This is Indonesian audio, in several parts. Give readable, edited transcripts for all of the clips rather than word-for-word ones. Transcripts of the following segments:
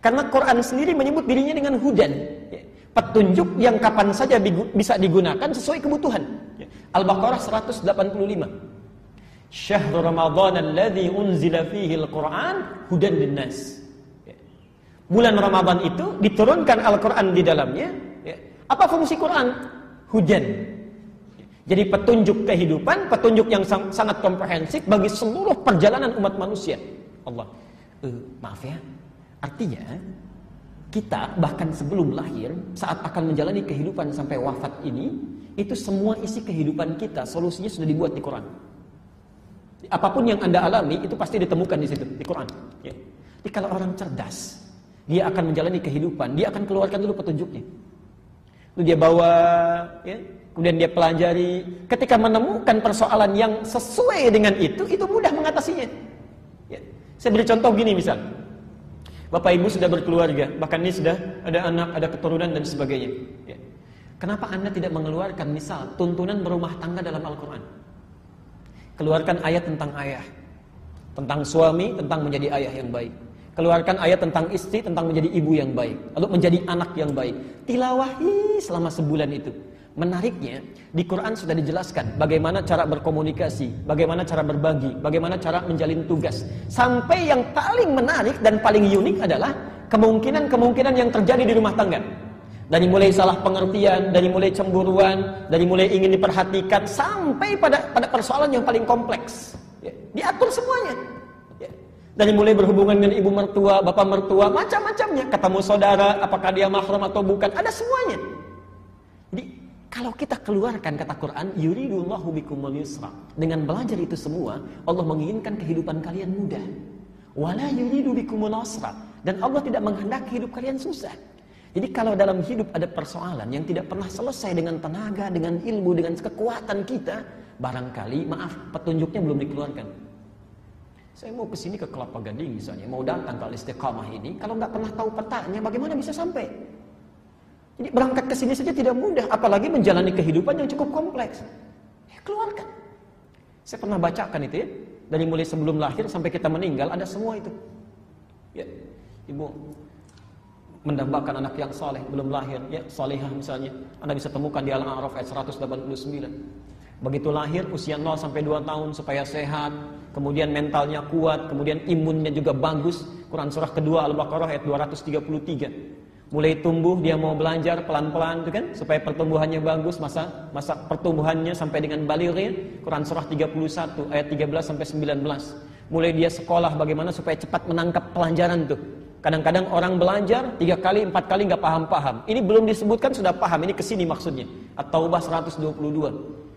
Karena Quran sendiri menyebut dirinya dengan hudan, petunjuk yang kapan saja bisa digunakan sesuai kebutuhan. Al-Baqarah 185. Syahrul Ramadan alladzi unzila fihi al-Qur'an hudan linnas. Bulan Ramadan itu diturunkan Al-Quran di dalamnya. Apa fungsi Quran? Hujan. Jadi petunjuk kehidupan, petunjuk yang sangat komprehensif bagi seluruh perjalanan umat manusia. Allah. Maaf ya. Artinya kita bahkan sebelum lahir, saat akan menjalani kehidupan sampai wafat ini, itu semua isi kehidupan kita, solusinya sudah dibuat di Quran. Apapun yang Anda alami itu pasti ditemukan di situ, di Quran. Jadi kalau orang cerdas, dia akan menjalani kehidupan, dia akan keluarkan dulu petunjuknya. Lalu dia bawa, kemudian dia pelajari. Ketika menemukan persoalan yang sesuai dengan itu mudah mengatasinya. Saya beri contoh gini misal. Bapak ibu sudah berkeluarga, bahkan ini sudah ada anak, ada keturunan dan sebagainya. Kenapa Anda tidak mengeluarkan misal tuntunan berumah tangga dalam Al-Quran? Keluarkan ayat tentang ayah, tentang suami, tentang menjadi ayah yang baik. Keluarkan ayat tentang istri, tentang menjadi ibu yang baik, lalu menjadi anak yang baik. Tilawahi selama sebulan itu. Menariknya, di Quran sudah dijelaskan bagaimana cara berkomunikasi, bagaimana cara berbagi, bagaimana cara menjalin tugas. Sampai yang paling menarik dan paling unik adalah kemungkinan-kemungkinan yang terjadi di rumah tangga. Dari mulai salah pengertian, dari mulai cemburuan, dari mulai ingin diperhatikan, sampai pada persoalan yang paling kompleks. Diatur semuanya. Dari mulai berhubungan dengan ibu mertua, bapak mertua, macam-macamnya. Ketemu saudara, apakah dia mahram atau bukan, ada semuanya. Jadi, kalau kita keluarkan kata Quran, yuridullahu bikumul yusra. Dengan belajar itu semua, Allah menginginkan kehidupan kalian mudah. Wala yuridu bikumul usra. Dan Allah tidak menghendaki hidup kalian susah. Jadi kalau dalam hidup ada persoalan yang tidak pernah selesai dengan tenaga, dengan ilmu, dengan kekuatan kita, barangkali, maaf, petunjuknya belum dikeluarkan. Saya mau ke sini ke Kelapa Gading misalnya, mau datang ke Al-Istiqamah ini, kalau nggak pernah tahu petanya, bagaimana bisa sampai? Jadi berangkat ke sini saja tidak mudah, apalagi menjalani kehidupan yang cukup kompleks. Keluarkan. Saya pernah bacakan itu ya, dari mulai sebelum lahir sampai kita meninggal ada semua itu. Ibu mendambakan anak yang saleh belum lahir, salihah misalnya, Anda bisa temukan di Al-A'raf ayat 189. Begitu lahir usia 0 sampai 2 tahun supaya sehat, kemudian mentalnya kuat, kemudian imunnya juga bagus. Quran surah kedua Al-Baqarah ayat 233. Mulai tumbuh, dia mau belajar pelan-pelan, kan, supaya pertumbuhannya bagus, masa pertumbuhannya sampai dengan balighnya. Quran surah 31 ayat 13 sampai 19. Mulai dia sekolah bagaimana supaya cepat menangkap pelajaran tuh. Kadang-kadang orang belajar 3 kali, 4 kali nggak paham-paham. Ini belum disebutkan sudah paham, ini kesini maksudnya. At-Taubah 122.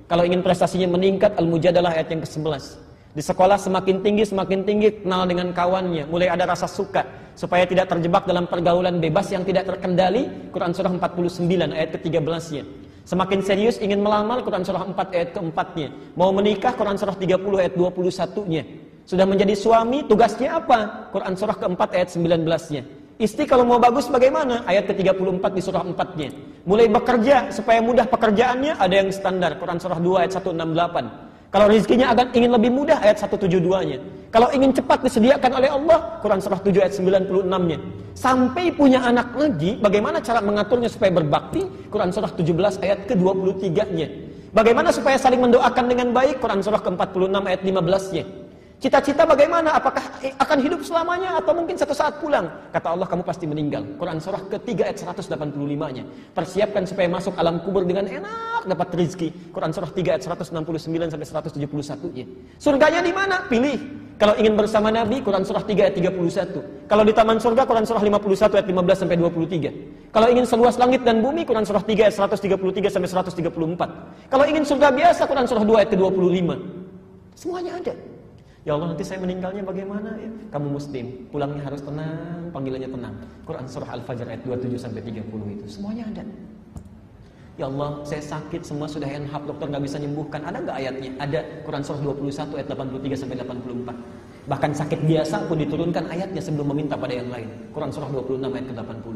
Kalau ingin prestasinya meningkat, Al-Mujadalah ayat yang ke-11. Di sekolah semakin tinggi, kenal dengan kawannya. Mulai ada rasa suka, supaya tidak terjebak dalam pergaulan bebas yang tidak terkendali. Quran surah 49 ayat ke-13-nya. Semakin serius ingin melamar, Quran surah 4 ayat ke-4-nya. Mau menikah, Quran surah 30 ayat 21-nya. Sudah menjadi suami, tugasnya apa? Quran surah ke-4 ayat 19-nya. Istri kalau mau bagus bagaimana? Ayat ke-34 di surah 4-nya. Mulai bekerja supaya mudah pekerjaannya, ada yang standar. Quran surah 2 ayat 168. Kalau rezekinya agar ingin lebih mudah, ayat 172-nya. Kalau ingin cepat disediakan oleh Allah, Quran surah 7 ayat 96-nya. Sampai punya anak lagi, bagaimana cara mengaturnya supaya berbakti? Quran surah 17 ayat ke-23-nya. Bagaimana supaya saling mendoakan dengan baik? Quran surah ke-46 ayat 15-nya. Cita-cita bagaimana? Apakah akan hidup selamanya atau mungkin satu saat pulang? Kata Allah, kamu pasti meninggal. Quran surah ke-3 ayat 185-nya. Persiapkan supaya masuk alam kubur dengan enak, dapat rezeki. Quran surah 3 ayat 169 sampai 171-nya. Surganya di mana? Pilih. Kalau ingin bersama Nabi, Quran surah 3 ayat 31. Kalau di taman surga, Quran surah 51 ayat 15 sampai 23. Kalau ingin seluas langit dan bumi, Quran surah 3 ayat 133 sampai 134. Kalau ingin surga biasa, Quran surah 2 ayat ke-25. Semuanya ada. Ya Allah, nanti saya meninggalnya bagaimana ya? Kamu muslim, pulangnya harus tenang, panggilannya tenang. Quran surah Al-Fajr ayat 27 sampai 30 itu semuanya ada. Ya Allah, saya sakit, semua sudah NHAP, dokter nggak bisa nyembuhkan. Ada nggak ayatnya? Ada. Quran surah 21 ayat 83 sampai 84. Bahkan sakit biasa pun diturunkan ayatnya sebelum meminta pada yang lain. Quran surah 26 ayat ke-80.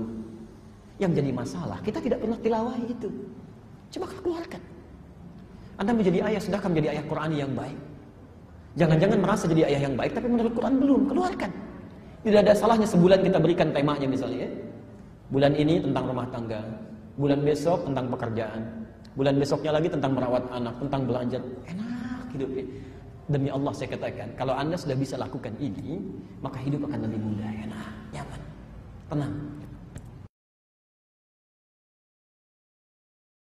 Yang jadi masalah, kita tidak pernah tilawahi itu. Coba keluarkan. Anda menjadi ayah, sudahkah menjadi ayah Qur'ani yang baik? Jangan-jangan merasa jadi ayah yang baik, tapi menurut Quran belum. Keluarkan. Tidak ada salahnya sebulan kita berikan temanya misalnya ya. Bulan ini tentang rumah tangga, bulan besok tentang pekerjaan, bulan besoknya lagi tentang merawat anak, tentang belajar. Enak hidupnya. Demi Allah saya katakan, kalau Anda sudah bisa lakukan ini, maka hidup akan lebih mudah, enak, nyaman, tenang.